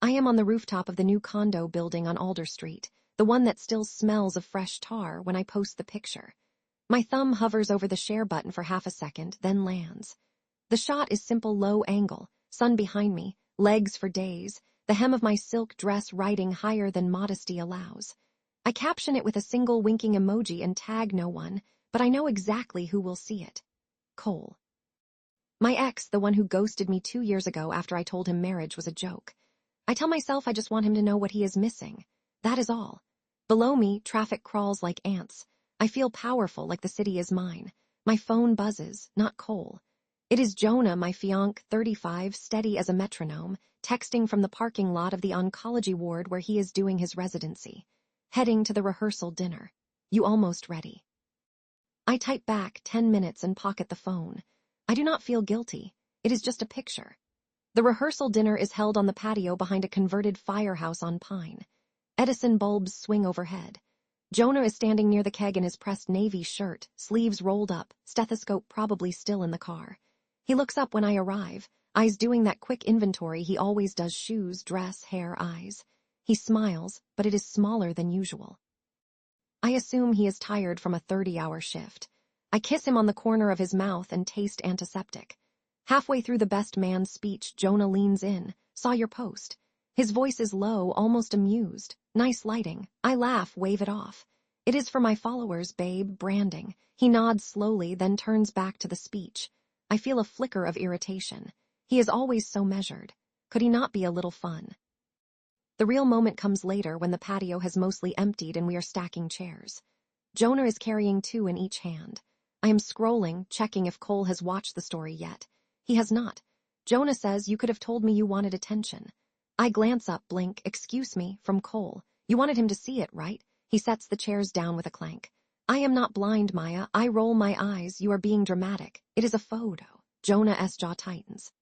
I am on the rooftop of the new condo building on Alder Street, the one that still smells of fresh tar when I post the picture. My thumb hovers over the share button for half a second, then lands. The shot is simple low angle, sun behind me, legs for days, the hem of my silk dress riding higher than modesty allows. I caption it with a single winking emoji and tag no one, but I know exactly who will see it. Cole. My ex, the one who ghosted me 2 years ago after I told him marriage was a joke. I tell myself I just want him to know what he is missing. That is all. Below me, traffic crawls like ants. I feel powerful, like the city is mine. My phone buzzes, not Cole. It is Jonah, my fiancé, 35, steady as a metronome, texting from the parking lot of the oncology ward where he is doing his residency. Heading to the rehearsal dinner. You almost ready? I type back 10 minutes and pocket the phone. I do not feel guilty. It is just a picture. The rehearsal dinner is held on the patio behind a converted firehouse on Pine. Edison bulbs swing overhead. Jonah is standing near the keg in his pressed navy shirt, sleeves rolled up, stethoscope probably still in the car. He looks up when I arrive, eyes doing that quick inventory he always does: shoes, dress, hair, eyes. He smiles, but it is smaller than usual. I assume he is tired from a 30-hour shift. I kiss him on the corner of his mouth and taste antiseptic. Halfway through the best man's speech, Jonah leans in. Saw your post. His voice is low, almost amused. Nice lighting. I laugh, wave it off. It is for my followers, babe, branding. He nods slowly, then turns back to the speech. I feel a flicker of irritation. He is always so measured. Could he not be a little fun? The real moment comes later when the patio has mostly emptied and we are stacking chairs. Jonah is carrying 2 in each hand. I am scrolling, checking if Cole has watched the story yet. He has not. Jonah says, you could have told me you wanted attention. I glance up, blink, excuse me, from Cole. You wanted him to see it, right? He sets the chairs down with a clank. I am not blind, Maya. I roll my eyes. You are being dramatic. It is a photo. Jonah's jaw tightens.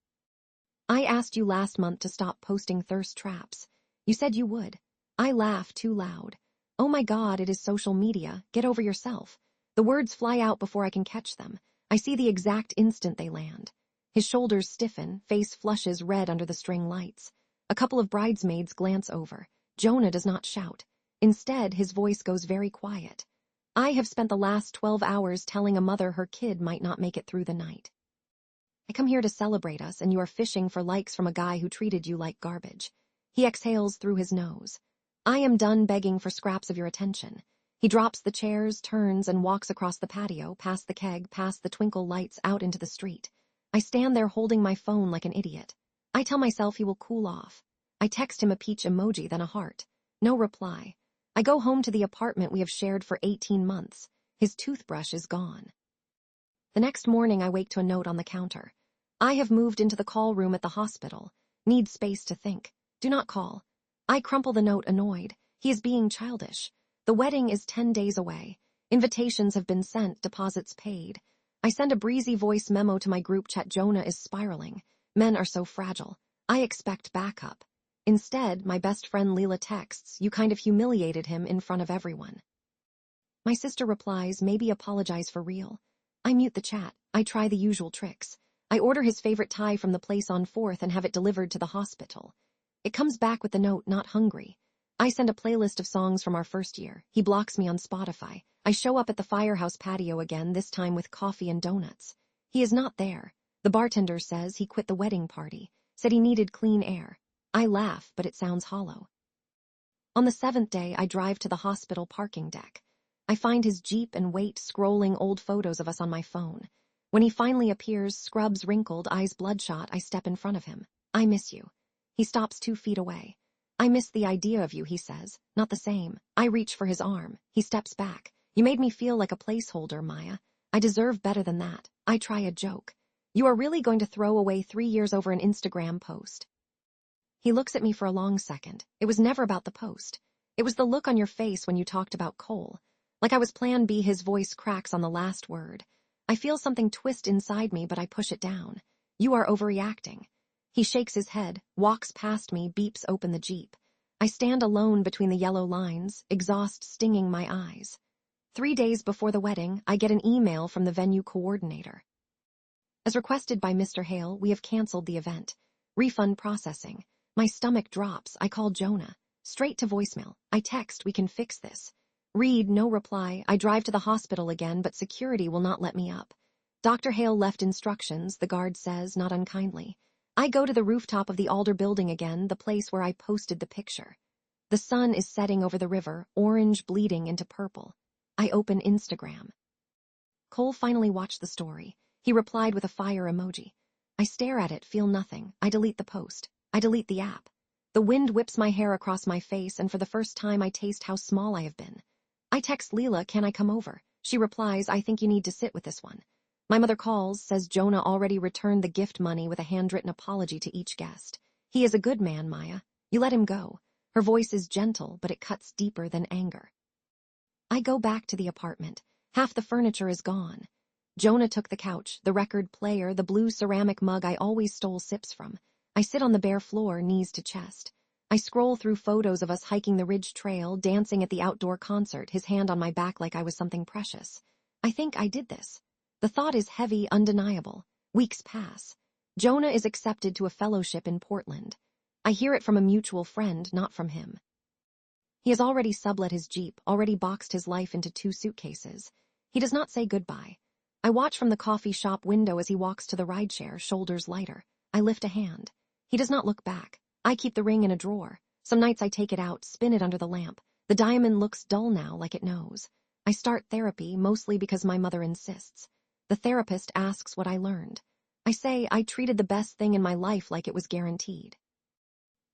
I asked you last month to stop posting thirst traps. You said you would. I laugh too loud. Oh my God, it is social media. Get over yourself. The words fly out before I can catch them. I see the exact instant they land. His shoulders stiffen, face flushes red under the string lights. A couple of bridesmaids glance over. Jonah does not shout. Instead, his voice goes very quiet. I have spent the last 12 hours telling a mother her kid might not make it through the night. I come here to celebrate us, and you are fishing for likes from a guy who treated you like garbage. He exhales through his nose. I am done begging for scraps of your attention. He drops the chairs, turns, and walks across the patio, past the keg, past the twinkle lights, out into the street. I stand there holding my phone like an idiot. I tell myself he will cool off. I text him a peach emoji, then a heart. No reply. I go home to the apartment we have shared for 18 months. His toothbrush is gone. The next morning I wake to a note on the counter. I have moved into the call room at the hospital. Need space to think. Do not call. I crumple the note, annoyed. He is being childish. The wedding is 10 days away. Invitations have been sent, deposits paid. I send a breezy voice memo to my group chat. Jonah is spiraling. Men are so fragile. I expect backup. Instead, my best friend Leela texts, you kind of humiliated him in front of everyone. My sister replies, maybe apologize for real. I mute the chat. I try the usual tricks. I order his favorite Thai from the place on 4th and have it delivered to the hospital. It comes back with the note, not hungry. I send a playlist of songs from our first year. He blocks me on Spotify. I show up at the firehouse patio again, this time with coffee and donuts. He is not there. The bartender says he quit the wedding party, said he needed clean air. I laugh, but it sounds hollow. On the 7th day, I drive to the hospital parking deck. I find his Jeep and wait, scrolling old photos of us on my phone. When he finally appears, scrubs wrinkled, eyes bloodshot, I step in front of him. I miss you. He stops 2 feet away. I miss the idea of you, he says. Not the same. I reach for his arm. He steps back. You made me feel like a placeholder, Maya. I deserve better than that. I try a joke. You are really going to throw away 3 years over an Instagram post? He looks at me for a long second. It was never about the post. It was the look on your face when you talked about Cole. Like I was plan B. His voice cracks on the last word. I feel something twist inside me, but I push it down. You are overreacting. He shakes his head, walks past me, beeps open the Jeep. I stand alone between the yellow lines, exhaust stinging my eyes. 3 days before the wedding, I get an email from the venue coordinator. As requested by Mr. Hale, we have canceled the event. Refund processing. My stomach drops. I call Jonah. Straight to voicemail. I text, "We can fix this." Read, no reply. I drive to the hospital again, but security will not let me up. Dr. Hale left instructions, the guard says, not unkindly. I go to the rooftop of the Alder building again, the place where I posted the picture. The sun is setting over the river, orange bleeding into purple. I open Instagram. Cole finally watched the story. He replied with a fire emoji. I stare at it, feel nothing. I delete the post. I delete the app. The wind whips my hair across my face, and for the first time I taste how small I have been. I text Leela, "Can I come over?" She replies, "I think you need to sit with this one." My mother calls, says Jonah already returned the gift money with a handwritten apology to each guest. "He is a good man, Maya. You let him go." Her voice is gentle, but it cuts deeper than anger. I go back to the apartment. Half the furniture is gone. Jonah took the couch, the record player, the blue ceramic mug I always stole sips from. I sit on the bare floor, knees to chest. I scroll through photos of us hiking the Ridge Trail, dancing at the outdoor concert, his hand on my back like I was something precious. I think I did this. The thought is heavy, undeniable. Weeks pass. Jonah is accepted to a fellowship in Portland. I hear it from a mutual friend, not from him. He has already sublet his Jeep, already boxed his life into 2 suitcases. He does not say goodbye. I watch from the coffee shop window as he walks to the rideshare, shoulders lighter. I lift a hand. He does not look back. I keep the ring in a drawer. Some nights I take it out, spin it under the lamp. The diamond looks dull now, like it knows. I start therapy, mostly because my mother insists. The therapist asks what I learned. I say I treated the best thing in my life like it was guaranteed.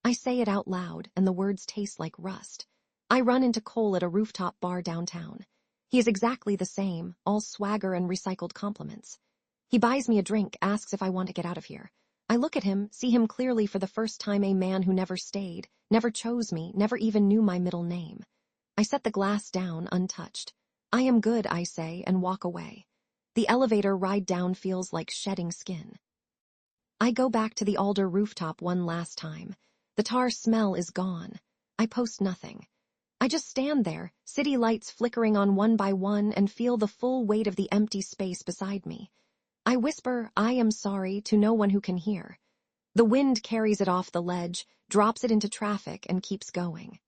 I say it out loud, and the words taste like rust. I run into Cole at a rooftop bar downtown. He is exactly the same, all swagger and recycled compliments. He buys me a drink, asks if I want to get out of here. I look at him, see him clearly for the first time, a man who never stayed, never chose me, never even knew my middle name. I set the glass down, untouched. "I am good," I say, and walk away. The elevator ride down feels like shedding skin. I go back to the Alder rooftop one last time. The tar smell is gone. I post nothing. I just stand there, city lights flickering on one by one, and feel the full weight of the empty space beside me. I whisper, "I am sorry," to no one who can hear. The wind carries it off the ledge, drops it into traffic, and keeps going.